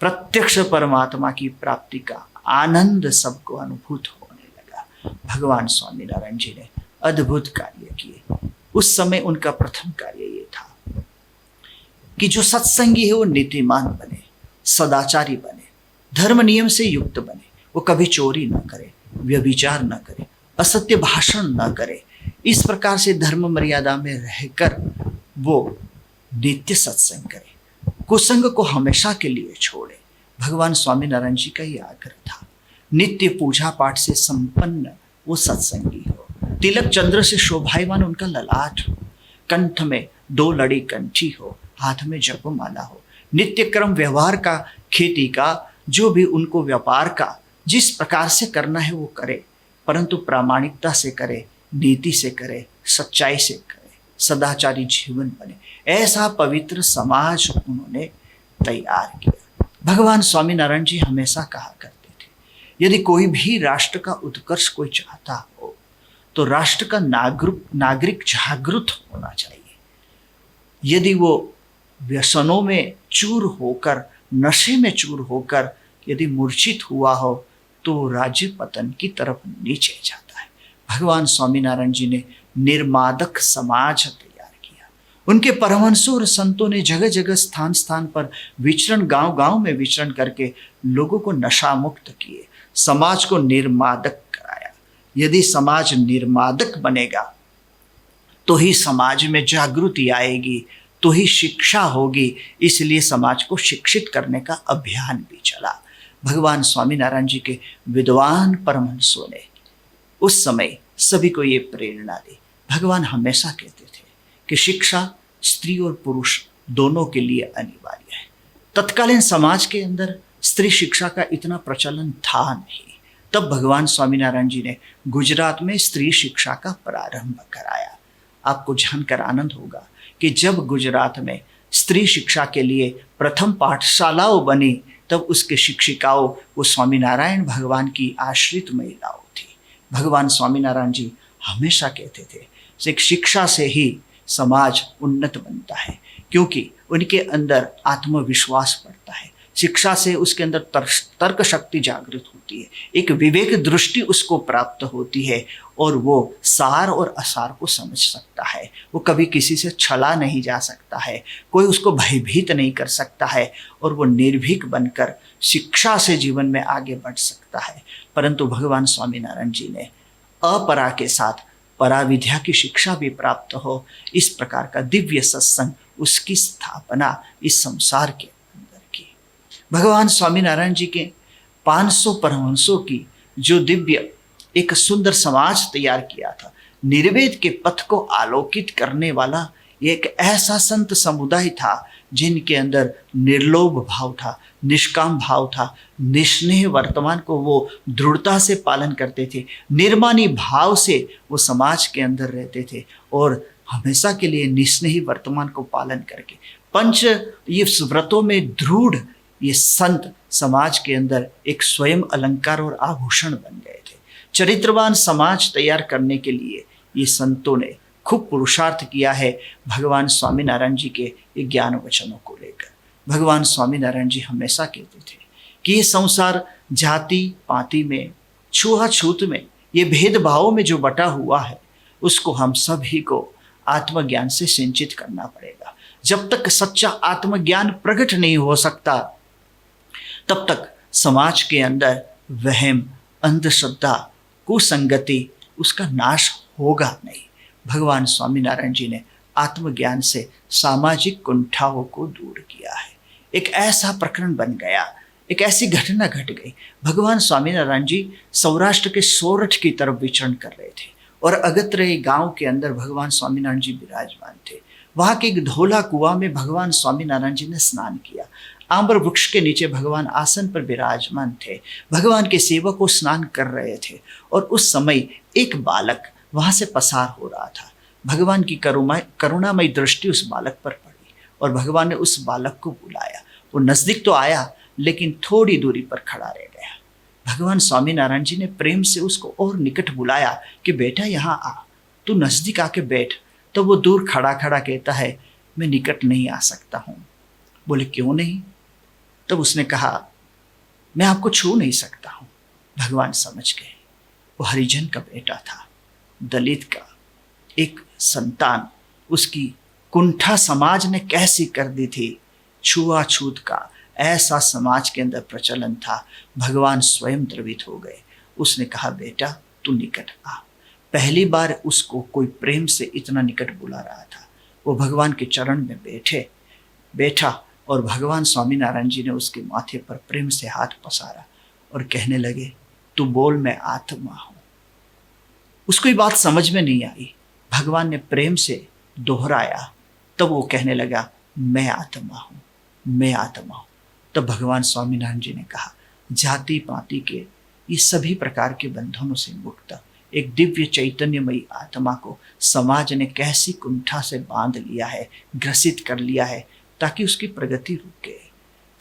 प्रत्यक्ष परमात्मा की प्राप्ति का आनंद सबको अनुभूत होने लगा। भगवान स्वामीनारायण जी ने अद्भुत कार्य किए। उस समय उनका प्रथम कार्य ये था कि जो सत्संगी है वो नीतिमान बने, सदाचारी बने, धर्म नियम से युक्त बने, वो कभी चोरी न करे, व्यभिचार न करे, असत्य भाषण न करे। इस प्रकार से धर्म मर्यादा में रहकर वो नित्य सत्संग करे, कुसंग को हमेशा के लिए छोड़े। भगवान स्वामीनारायण जी का ये आग्रह था। नित्य पूजा पाठ से संपन्न वो सत्संगी हो, तिलक चंद्र से शोभायमान उनका ललाट हो, कंठ में 2 लड़ी कंठी हो, हाथ में जपमाला हो, नित्य क्रम व्यवहार का, खेती का, जो भी उनको व्यापार का जिस प्रकार से करना है वो करे, परंतु प्रामाणिकता से करे, नीति से करे, सच्चाई से करे, सदाचारी जीवन बने। ऐसा पवित्र समाज उन्होंने तैयार किया। भगवान स्वामीनारायण जी हमेशा कहा करते थे, यदि कोई भी राष्ट्र का उत्कर्ष कोई चाहता हो तो राष्ट्र का नागरिक जागृत होना चाहिए। यदि वो व्यसनों में चूर होकर, नशे में चूर होकर यदि मूर्छित हुआ हो तो राज्य पतन की तरफ नीचे जाता है। भगवान स्वामीनारायण जी ने निर्मादक समाज तैयार किया। उनके परमहंसों और संतों ने जगह जगह स्थान स्थान पर विचरण, गांव गांव में विचरण करके लोगों को नशा मुक्त किए, समाज को निर्मादक कराया। यदि समाज निर्मादक बनेगा तो ही समाज में जागृति आएगी, तो ही शिक्षा होगी। इसलिए समाज को शिक्षित करने का अभियान भी चला। भगवान स्वामीनारायण जी के विद्वान परमहंसों ने उस समय सभी को ये प्रेरणा दी। भगवान हमेशा कहते थे कि शिक्षा स्त्री और पुरुष दोनों के लिए अनिवार्य है, तत्कालीन समाज के अंदर स्त्री शिक्षा का इतना प्रचलन था नहीं। तब भगवान स्वामीनारायण जी ने गुजरात में स्त्री शिक्षा का प्रारंभ कराया। आपको जानकर आनंद होगा कि जब गुजरात में स्त्री शिक्षा के लिए प्रथम पाठशालाओं बनी, तब उसके शिक्षिकाओं वो स्वामीनारायण भगवान की आश्रित महिलाओं थी। भगवान स्वामीनारायण जी हमेशा कहते थे कि शिक्षा से ही समाज उन्नत बनता है, क्योंकि उनके अंदर आत्मविश्वास बढ़ता है। शिक्षा से उसके अंदर तर्क शक्ति जागृत होती है, एक विवेक दृष्टि उसको प्राप्त होती है और वो सार और असार को समझ सकता है। वो कभी किसी से छला नहीं जा सकता है, कोई उसको भयभीत नहीं कर सकता है और वो निर्भीक बनकर शिक्षा से जीवन में आगे बढ़ सकता है। परंतु भगवान स्वामीनारायण जी ने अपरा के साथ पराविद्या की शिक्षा भी प्राप्त हो, इस प्रकार का दिव्य सत्संग, उसकी स्थापना इस संसार के अंदर की। भगवान स्वामीनारायण जी के 500 परमहंसों की जो दिव्य एक सुंदर समाज तैयार किया था, निर्वेद के पथ को आलोकित करने वाला ये एक ऐसा संत समुदाय था जिनके अंदर निर्लोभ भाव था, निष्काम भाव था, निस्नेह वर्तमान को वो दृढ़ता से पालन करते थे, निर्माणी भाव से वो समाज के अंदर रहते थे और हमेशा के लिए निस्नेही वर्तमान को पालन करके पंच ये व्रतों में दृढ़ ये संत समाज के अंदर एक स्वयं अलंकार और आभूषण बन गए थे। चरित्रवान समाज तैयार करने के लिए ये संतों ने खूब पुरुषार्थ किया है भगवान स्वामीनारायण जी के ये ज्ञान वचनों को लेकर। भगवान स्वामीनारायण जी हमेशा कहते थे कि ये संसार जाति पाति में, छुआछूत में, ये भेदभाव में जो बटा हुआ है, उसको हम सभी को आत्मज्ञान से सिंचित करना पड़ेगा। जब तक सच्चा आत्मज्ञान प्रकट नहीं हो सकता, तब तक समाज के अंदर वहम, अंधश्रद्धा, कुसंगति, उसका नाश होगा नहीं। भगवान स्वामीनारायण जी ने आत्मज्ञान से सामाजिक कुंठाओं को दूर किया है। एक ऐसा प्रकरण बन गया, एक ऐसी घटना घट गई। भगवान स्वामीनारायण जी सौराष्ट्र के सोरठ की तरफ विचरण कर रहे थे और अगत्रे गांव के अंदर भगवान स्वामीनारायण जी विराजमान थे। वहां के एक धोला कुआं में भगवान स्वामीनारायण जी ने स्नान किया। आंबर वृक्ष के नीचे भगवान आसन पर विराजमान थे, भगवान के सेवक को स्नान कर रहे थे और उस समय एक बालक वहां से पसार हो रहा था। भगवान की करुणामयी दृष्टि उस बालक पर पड़ी और भगवान ने उस बालक को बुलाया। वो नजदीक तो आया, लेकिन थोड़ी दूरी पर खड़ा रह गया। भगवान स्वामीनारायण जी ने प्रेम से उसको और निकट बुलाया कि बेटा यहाँ आ, तू नजदीक आके बैठ। तो वो दूर खड़ा खड़ा कहता है, मैं निकट नहीं आ सकता हूँ। बोले क्यों नहीं? तब उसने कहा, मैं आपको छू नहीं सकता हूँ। भगवान समझ गए वो हरिजन का बेटा था, दलित का एक संतान। उसकी कुंठा समाज ने कैसी कर दी थी, छुआछूत का ऐसा समाज के अंदर प्रचलन था। भगवान स्वयं द्रवित हो गए। उसने कहा, बेटा तू निकट आ। पहली बार उसको कोई प्रेम से इतना निकट बुला रहा था। वो भगवान के चरण में बैठा और भगवान स्वामीनारायण जी ने उसके माथे पर प्रेम से हाथ पसारा और कहने लगे, तू बोल, मैं आत्मा हूं। उसको ये बात समझ में नहीं आई। भगवान ने प्रेम से दोहराया, तब वो कहने लगा, मैं आत्मा हूं, मैं आत्मा हूं। तब भगवान स्वामीनारायण जी ने कहा, जाति पाति के ये सभी प्रकार के बंधनों से मुक्त एक दिव्य चैतन्यमयी आत्मा को समाज ने कैसी कुंठा से बांध लिया है, ग्रसित कर लिया है, ताकि उसकी प्रगति रुके।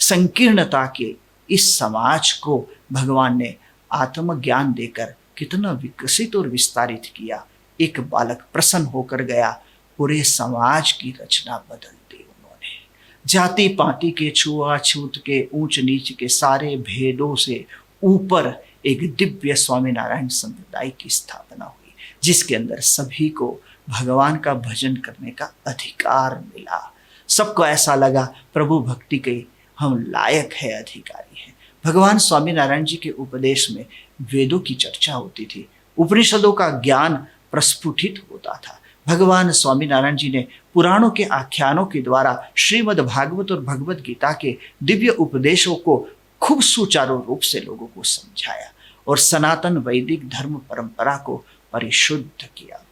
संकीर्णता के इस समाज को भगवान ने आत्मज्ञान देकर कितना विकसित और विस्तारित किया। एक बालक प्रसन्न होकर गया, पूरे समाज की रचना बदल दी उन्होंने। जाति पाति के, छुआछूत के, ऊंच नीच के सारे भेदों से ऊपर एक दिव्य स्वामीनारायण संप्रदाय की स्थापना हुई, जिसके अंदर सभी को भगवान का भजन करने का अधिकार मिला। सबको ऐसा लगा प्रभु भक्ति के हम लायक है, अधिकारी है। भगवान स्वामीनारायण जी के उपदेश में वेदों की चर्चा होती थी, उपनिषदों का ज्ञान प्रस्फुटित होता था। भगवान स्वामीनारायण जी ने पुराणों के आख्यानों के द्वारा श्रीमद् भागवत और भगवत गीता के दिव्य उपदेशों को खूब सुचारू रूप से लोगों को समझाया और सनातन वैदिक धर्म परंपरा को परिशुद्ध किया।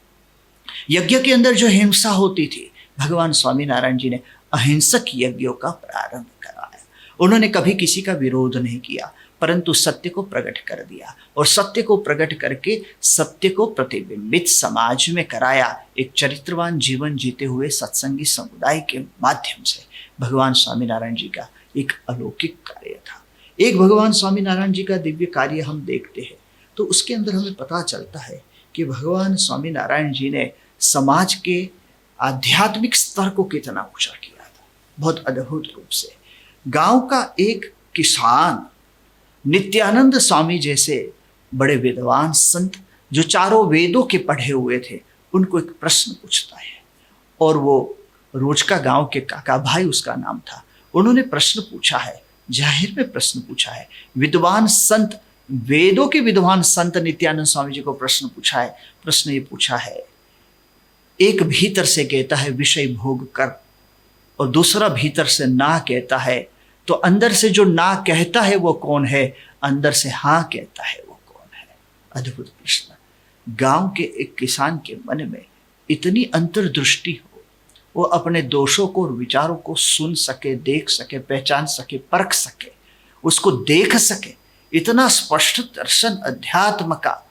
यज्ञ के अंदर जो हिंसा होती थी, भगवान स्वामीनारायण जी ने अहिंसक यज्ञों का प्रारंभ कराया। उन्होंने कभी किसी का विरोध नहीं किया, परंतु सत्य को प्रकट कर दिया और सत्य को प्रकट करके सत्य को प्रतिबिंबित समाज में कराया। एक चरित्रवान जीवन जीते हुए सत्संगी समुदाय के माध्यम से भगवान स्वामीनारायण जी का एक अलौकिक कार्य था। एक भगवान स्वामीनारायण जी का दिव्य कार्य हम देखते हैं तो उसके अंदर हमें पता चलता है कि भगवान स्वामीनारायण जी ने समाज के आध्यात्मिक स्तर को कितना ऊंचा किया था, बहुत अद्भुत रूप से। गांव का एक किसान नित्यानंद स्वामी जैसे बड़े विद्वान संत जो चारों वेदों के पढ़े हुए थे, उनको एक प्रश्न पूछता है और वो रोज का गांव के काका भाई उसका नाम था। उन्होंने प्रश्न पूछा है, जाहिर में प्रश्न पूछा है, विद्वान संत, वेदों के विद्वान संत नित्यानंद स्वामी जी को प्रश्न पूछा है। प्रश्न ये पूछा है, एक भीतर से कहता है विषय भोग कर और दूसरा भीतर से ना कहता है, तो अंदर से जो ना कहता है वो कौन है, अंदर से हाँ कहता है वो कौन है? अद्भुत प्रश्न। गांव के एक किसान के मन में इतनी अंतर्दृष्टि हो, वो अपने दोषों को और विचारों को सुन सके, देख सके, पहचान सके, परख सके, उसको देख सके, इतना स्पष्ट दर्शन अध्यात्म का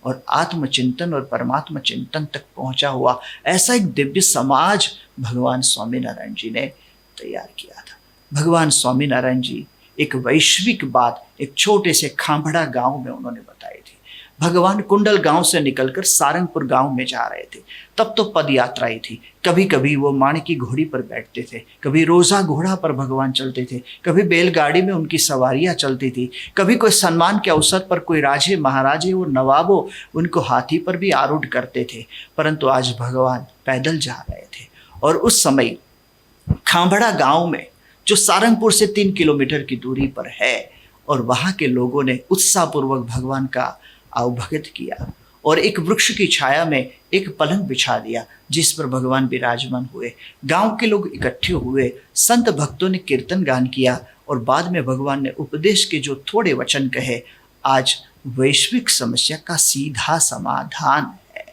और आत्मचिंतन और परमात्मा चिंतन तक पहुंचा हुआ ऐसा एक दिव्य समाज भगवान स्वामीनारायण जी ने तैयार किया था। भगवान स्वामीनारायण जी एक वैश्विक बात एक छोटे से खांभड़ा गांव में उन्होंने बताई थी। भगवान कुंडल गांव से निकलकर सारंगपुर गांव में जा रहे थे, तब तो पद यात्रा ही थी। कभी कभी वो माणिक की घोड़ी पर बैठते थे, कभी रोजा घोड़ा पर भगवान चलते थे, कभी बैलगाड़ी में उनकी सवारियां चलती थी, कभी कोई सम्मान के अवसर पर कोई राजे महाराजे और नवाबों उनको हाथी पर भी आरूढ़ करते थे। परंतु आज भगवान पैदल जा रहे थे और उस समय खांभड़ा गांव में जो सारंगपुर से 3 किलोमीटर की दूरी पर है, और वहां के लोगों ने उत्साहपूर्वक भगवान का आवभगत किया और एक वृक्ष की छाया में एक पलंग बिछा दिया जिस पर भगवान विराजमान हुए। गांव के लोग इकट्ठे हुए, संत भक्तों ने कीर्तन गान किया और बाद में भगवान ने उपदेश के जो थोड़े वचन कहे, आज वैश्विक समस्या का सीधा समाधान है।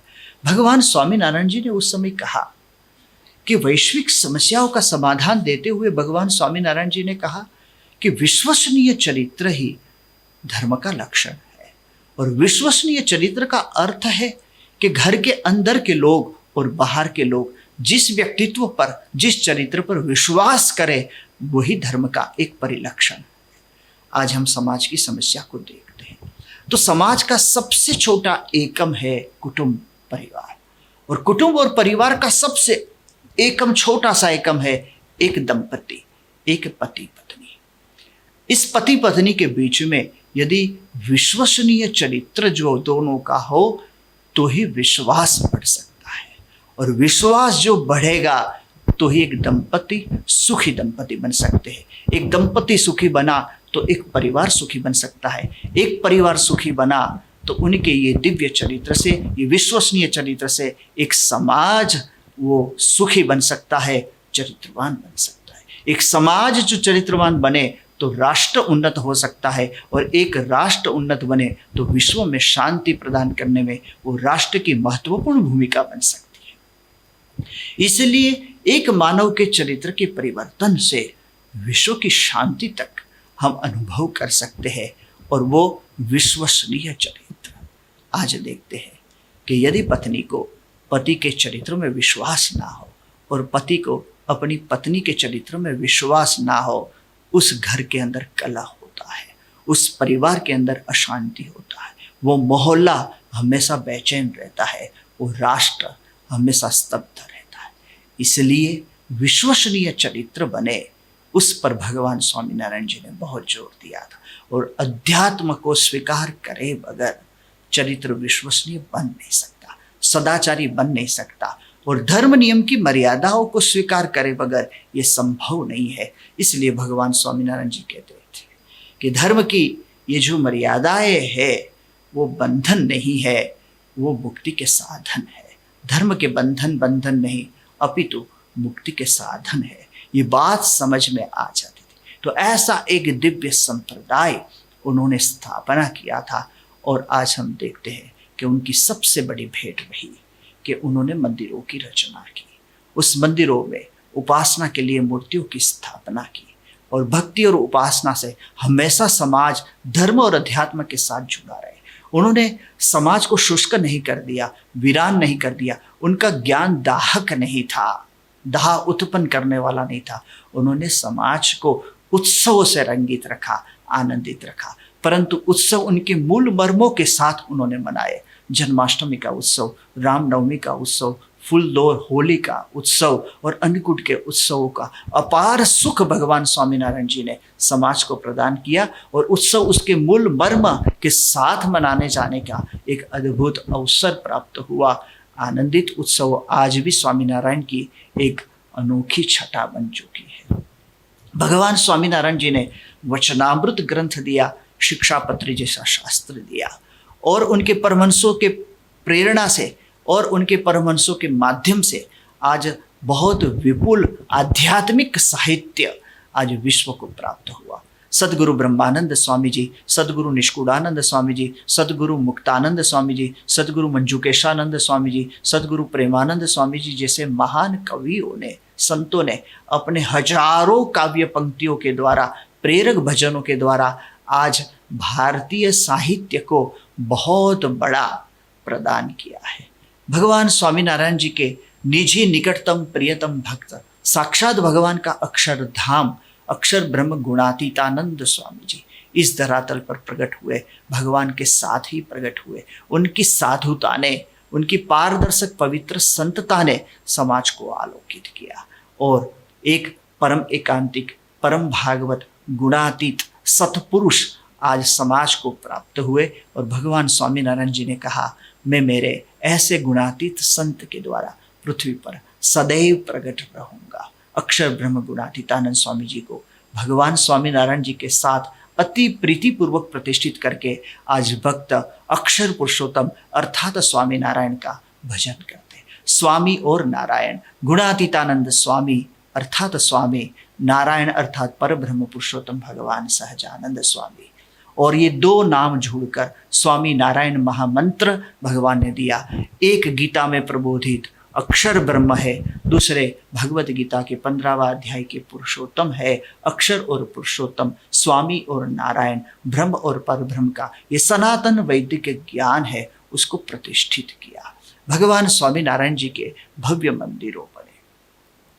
भगवान स्वामीनारायण जी ने उस समय कहा कि वैश्विक समस्याओं का समाधान देते हुए भगवान स्वामीनारायण जी ने कहा कि विश्वसनीय चरित्र ही धर्म का लक्षण है। और विश्वसनीय चरित्र का अर्थ है कि घर के अंदर के लोग और बाहर के लोग जिस व्यक्तित्व पर, जिस चरित्र पर विश्वास करें, वही धर्म का एक परिलक्षण है। आज हम समाज की समस्या को देखते हैं तो समाज का सबसे छोटा एकम है कुटुंब परिवार, और कुटुंब और परिवार का सबसे एकम छोटा सा एकम है एक दंपति, एक पति पत्नी। इस पति पत्नी के बीच में यदि विश्वसनीय चरित्र जो दोनों का हो तो ही विश्वास बढ़ सकता है, और विश्वास जो बढ़ेगा तो ही एक दंपति सुखी दंपति बन सकते हैं। एक दंपति सुखी बना तो एक परिवार सुखी बन सकता है, एक परिवार सुखी बना तो उनके ये दिव्य चरित्र से, ये विश्वसनीय चरित्र से एक समाज वो सुखी बन सकता है, चरित्रवान बन सकता है। एक समाज जो चरित्रवान बने तो राष्ट्र उन्नत हो सकता है, और एक राष्ट्र उन्नत बने तो विश्व में शांति प्रदान करने में वो राष्ट्र की महत्वपूर्ण भूमिका बन सकती है। इसलिए एक मानव के चरित्र के परिवर्तन से विश्व की शांति तक हम अनुभव कर सकते हैं, और वो विश्वसनीय चरित्र। आज देखते हैं कि यदि पत्नी को पति के चरित्र में विश्वास ना हो और पति को अपनी पत्नी के चरित्र में विश्वास ना हो, उस घर के अंदर कलह होता है, उस परिवार के अंदर अशांति होता है, वो मोहल्ला हमेशा बेचैन रहता है, वो राष्ट्र हमेशा स्तब्ध रहता है। इसलिए विश्वसनीय चरित्र बने, उस पर भगवान स्वामीनारायण जी ने बहुत जोर दिया था। और अध्यात्म को स्वीकार करे बगैर चरित्र विश्वसनीय बन नहीं सकता, सदाचारी बन नहीं सकता, और धर्म नियम की मर्यादाओं को स्वीकार करे बगैर ये संभव नहीं है। इसलिए भगवान स्वामीनारायण जी कहते थे कि धर्म की ये जो मर्यादाएं है वो बंधन नहीं है, वो मुक्ति के साधन है। धर्म के बंधन नहीं, अपितु मुक्ति के साधन है। ये बात समझ में आ जाती थी। तो ऐसा एक दिव्य संप्रदाय उन्होंने स्थापना किया था, और आज हम देखते हैं कि उनकी सबसे बड़ी भेंट रही कि उन्होंने मंदिरों की रचना की, उस मंदिरों में उपासना के लिए मूर्तियों की स्थापना की, और भक्ति और उपासना से हमेशा समाज धर्म और अध्यात्म के साथ जुड़ा रहे। उन्होंने समाज को शुष्क नहीं कर दिया, वीरान नहीं कर दिया। उनका ज्ञान दाहक नहीं था, दाह उत्पन्न करने वाला नहीं था। उन्होंने समाज को उत्सव से रंगित रखा, आनंदित रखा, परंतु उत्सव उनके मूल मर्मों के साथ उन्होंने मनाए। जन्माष्टमी का उत्सव, रामनवमी का उत्सव, फूलदोर होली का उत्सव और अन्नकूट के उत्सवों का अपार सुख भगवान स्वामीनारायण जी ने समाज को प्रदान किया और उत्सव उसके मूल मर्म के साथ मनाने जाने का एक अद्भुत अवसर प्राप्त हुआ। आनंदित उत्सव आज भी स्वामीनारायण की एक अनोखी छटा बन चुकी है। भगवान स्वामीनारायण जी ने वचनामृत ग्रंथ दिया, शिक्षापत्री जैसा शास्त्र दिया और उनके परमहंसों के प्रेरणा से और उनके परमहंसों के माध्यम से आज बहुत विपुल आध्यात्मिक साहित्य आज विश्व को प्राप्त हुआ। सदगुरु ब्रह्मानंद स्वामी जी, सदगुरु निष्कुड़ानंद स्वामी जी, सदगुरु मुक्तानंद स्वामी जी, सदगुरु मंजुकेशानंद स्वामी जी, सदगुरु प्रेमानंद स्वामी जी जैसे महान कवियों ने, संतों ने अपने हजारों काव्य पंक्तियों के द्वारा, प्रेरक भजनों के द्वारा आज भारतीय साहित्य को बहुत बड़ा प्रदान किया है। भगवान स्वामीनारायण जी के निजी निकटतम प्रियतम भक्त साक्षात भगवान का अक्षरधाम, अक्षर ब्रह्म गुणातीतानंद स्वामी जी इस धरातल पर प्रकट हुए, भगवान के साथ ही प्रकट हुए। उनकी साधुता ने, उनकी पारदर्शक पवित्र संतता ने समाज को आलोकित किया और एक परम एकांतिक, परम भागवत, गुणातीत सतपुरुष आज समाज को प्राप्त हुए। और भगवान स्वामीनारायण जी ने कहा, मैं मेरे ऐसे गुणातीत संत के द्वारा पृथ्वी पर सदैव प्रकट रहूंगा। अक्षर ब्रह्म गुणातीतानंद स्वामी जी को भगवान स्वामीनारायण जी के साथ अति प्रीतिपूर्वक प्रतिष्ठित करके आज भक्त अक्षर पुरुषोत्तम अर्थात स्वामीनारायण का भजन करते। स्वामी और नारायण, गुणातीतानंद स्वामी अर्थात स्वामी, नारायण अर्थात पर ब्रह्म पुरुषोत्तम भगवान सहजानंद स्वामी। और ये दो नाम जोड़कर स्वामी नारायण महामंत्र भगवान ने दिया। एक गीता में प्रबोधित अक्षर ब्रह्म है, दूसरे भगवत गीता के 15वां अध्याय के पुरुषोत्तम है। अक्षर और पुरुषोत्तम, स्वामी और नारायण, ब्रह्म और पर ब्रह्म का ये सनातन वैदिक ज्ञान है, उसको प्रतिष्ठित किया। भगवान स्वामी नारायण जी के भव्य मंदिरों बने,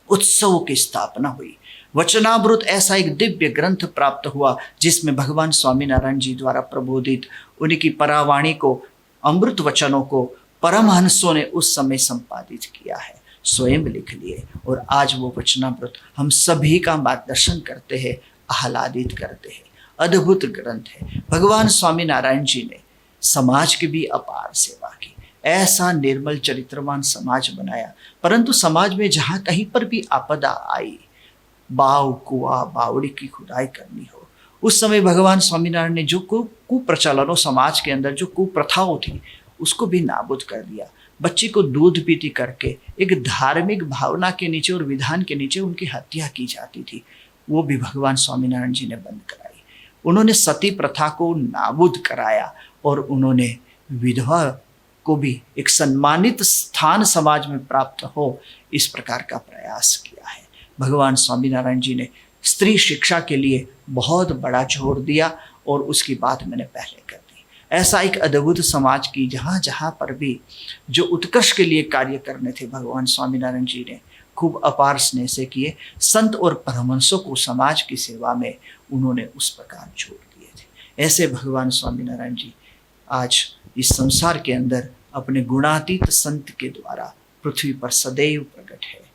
उत्सवों की स्थापना हुई। वचनामृत ऐसा एक दिव्य ग्रंथ प्राप्त हुआ जिसमें भगवान स्वामीनारायण जी द्वारा प्रबोधित उनकी परावाणी को, अमृत वचनों को परमहंसों ने उस समय संपादित किया है, स्वयं लिख लिए। और आज वो वचनामृत हम सभी का मार्गदर्शन करते हैं, आह्लादित करते हैं। अद्भुत ग्रंथ है। भगवान स्वामीनारायण जी ने समाज की भी अपार सेवा की, ऐसा निर्मल चरित्रवान समाज बनाया। परंतु समाज में जहाँ कहीं पर भी आपदा आई, बाव कुआ बावड़ी की खुदाई करनी हो, उस समय भगवान स्वामीनारायण ने जो कुप्रचलनों समाज के अंदर, जो कुप्रथाओं थी, उसको भी नाबूद कर दिया। बच्ची को दूध पीती करके एक धार्मिक भावना के नीचे और विधान के नीचे उनकी हत्या की जाती थी, वो भी भगवान स्वामीनारायण जी ने बंद कराई। उन्होंने सती प्रथा को नाबूद कराया और उन्होंने विधवा को भी एक सम्मानित स्थान समाज में प्राप्त हो, इस प्रकार का प्रयास किया है। भगवान स्वामीनारायण जी ने स्त्री शिक्षा के लिए बहुत बड़ा जोर दिया और उसकी बात मैंने पहले कर दी। ऐसा एक अद्भुत समाज की जहाँ जहाँ पर भी जो उत्कर्ष के लिए कार्य करने थे, भगवान स्वामीनारायण जी ने खूब अपार स्नेह से किए। संत और परमहंसों को समाज की सेवा में उन्होंने उस प्रकार जोड़ दिए थे। ऐसे भगवान स्वामीनारायण जी आज इस संसार के अंदर अपने गुणातीत संत के द्वारा पृथ्वी पर सदैव प्रकट है।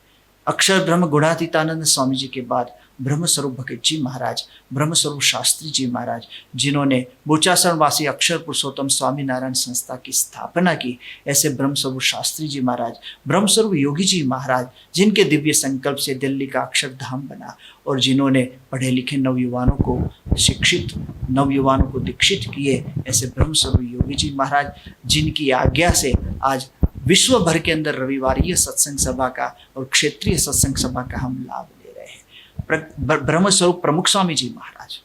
अक्षर ब्रह्म गुणातीतानंद स्वामी जी के बाद ब्रह्मस्वरूप भगत जी महाराज, ब्रह्मस्वरूप शास्त्री जी महाराज, जिन्होंने बोचासनवासी अक्षर पुरुषोत्तम स्वामीनारायण संस्था की स्थापना की, ऐसे ब्रह्मस्वरूप शास्त्री जी महाराज, ब्रह्मस्वरूप योगी जी महाराज, जिनके दिव्य संकल्प से दिल्ली का अक्षरधाम बना और जिन्होंने पढ़े लिखे नवयुवानों को शिक्षित, नवयुवानों को दीक्षित किए, ऐसे ब्रह्मस्वरूप योगी जी महाराज, जिनकी आज्ञा से आज विश्व भर के अंदर रविवारीय सत्संग सभा का और क्षेत्रीय सत्संग सभा का हम लाभ ले रहे हैं। ब्रह्मस्वरूप प्रमुख स्वामी जी महाराज,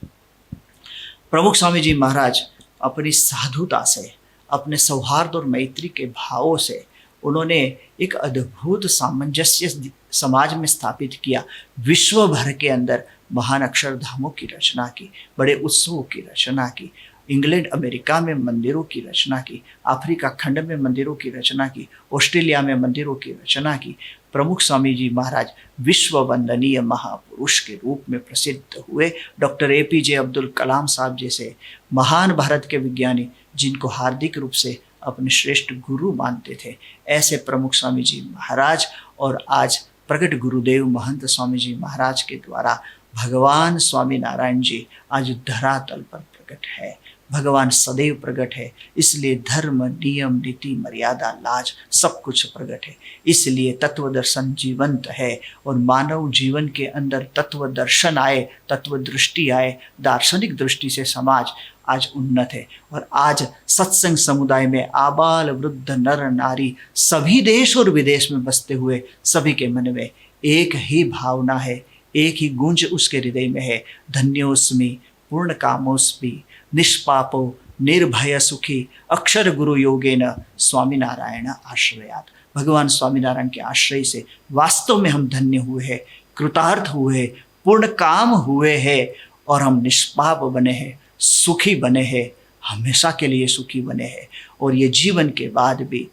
प्रमुख स्वामी जी महाराज अपनी साधुता से, अपने सौहार्द और मैत्री के भावों से उन्होंने एक अद्भुत सामंजस्य समाज में स्थापित किया। विश्व भर के अंदर महान अक्षरधामों की रचना की, बड़े उत्सवों की रचना की, इंग्लैंड अमेरिका में मंदिरों की रचना की, अफ्रीका खंड में मंदिरों की रचना की, ऑस्ट्रेलिया में मंदिरों की रचना की। प्रमुख स्वामी जी महाराज विश्व वंदनीय महापुरुष के रूप में प्रसिद्ध हुए। डॉक्टर APJ अब्दुल कलाम साहब जैसे महान भारत के विज्ञानी, जिनको हार्दिक रूप से अपने श्रेष्ठ गुरु मानते थे, ऐसे प्रमुख स्वामी जी महाराज और आज प्रगट गुरुदेव महंत स्वामी जी महाराज के द्वारा भगवान स्वामी नारायण जी आज धरातल पर प्रकट है। भगवान सदैव प्रकट है, इसलिए धर्म, नियम, नीति, मर्यादा, लाज सब कुछ प्रकट है। इसलिए तत्व दर्शन जीवंत है और मानव जीवन के अंदर तत्व दर्शन आए, तत्व दृष्टि आए, दार्शनिक दृष्टि से समाज आज उन्नत है। और आज सत्संग समुदाय में आबाल वृद्ध नर नारी सभी देश और विदेश में बसते हुए सभी के मन में एक ही भावना है, एक ही गूंज उसके हृदय में है, धन्योस्मि पूर्ण कामोस्मि निष्पापो निर्भय सुखी अक्षर गुरु योगेन स्वामीनारायण आश्रयात। भगवान स्वामीनारायण के आश्रय से वास्तव में हम धन्य हुए हैं, कृतार्थ हुए हैं, पूर्ण काम हुए हैं और हम निष्पाप बने हैं, सुखी बने हैं, हमेशा के लिए सुखी बने हैं। और ये जीवन के बाद भी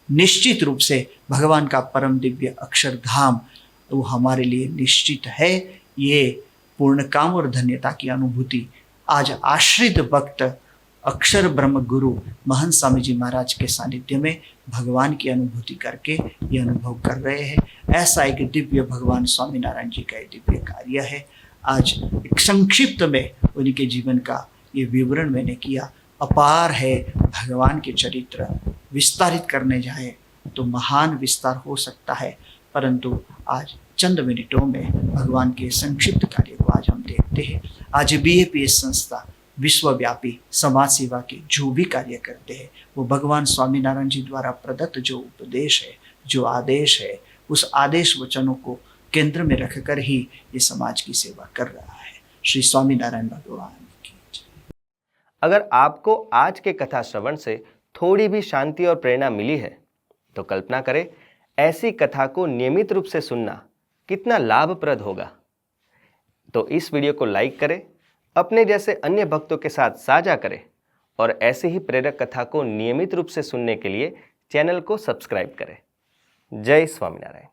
निश्चित रूप से भगवान का परम दिव्य अक्षरधाम वो हमारे लिए निश्चित है। ये पूर्ण काम और धन्यता की अनुभूति आज आश्रित भक्त अक्षर ब्रह्म गुरु महंत स्वामी जी महाराज के सानिध्य में भगवान की अनुभूति करके ये अनुभव कर रहे हैं। ऐसा एक दिव्य भगवान स्वामीनारायण जी का दिव्य कार्य है। आज एक संक्षिप्त में उनके जीवन का ये विवरण मैंने किया। अपार है भगवान के चरित्र, विस्तारित करने जाए तो महान विस्तार हो सकता है, परंतु आज चंद मिनटों में भगवान के संक्षिप्त कार्य को आज हम देखते हैं। आज BAPS संस्था विश्वव्यापी समाज सेवा के जो भी कार्य करते हैं वो भगवान स्वामीनारायण जी द्वारा प्रदत्त जो उपदेश है, जो आदेश है, उस आदेश वचनों को केंद्र में रखकर ही ये समाज की सेवा कर रहा है। श्री स्वामीनारायण भगवान की जय। अगर आपको आज के कथा श्रवण से थोड़ी भी शांति और प्रेरणा मिली है तो कल्पना करें ऐसी कथा को नियमित रूप से सुनना कितना लाभप्रद होगा। तो इस वीडियो को लाइक करें, अपने जैसे अन्य भक्तों के साथ साझा करें और ऐसे ही प्रेरक कथा को नियमित रूप से सुनने के लिए चैनल को सब्सक्राइब करें। जय स्वामीनारायण।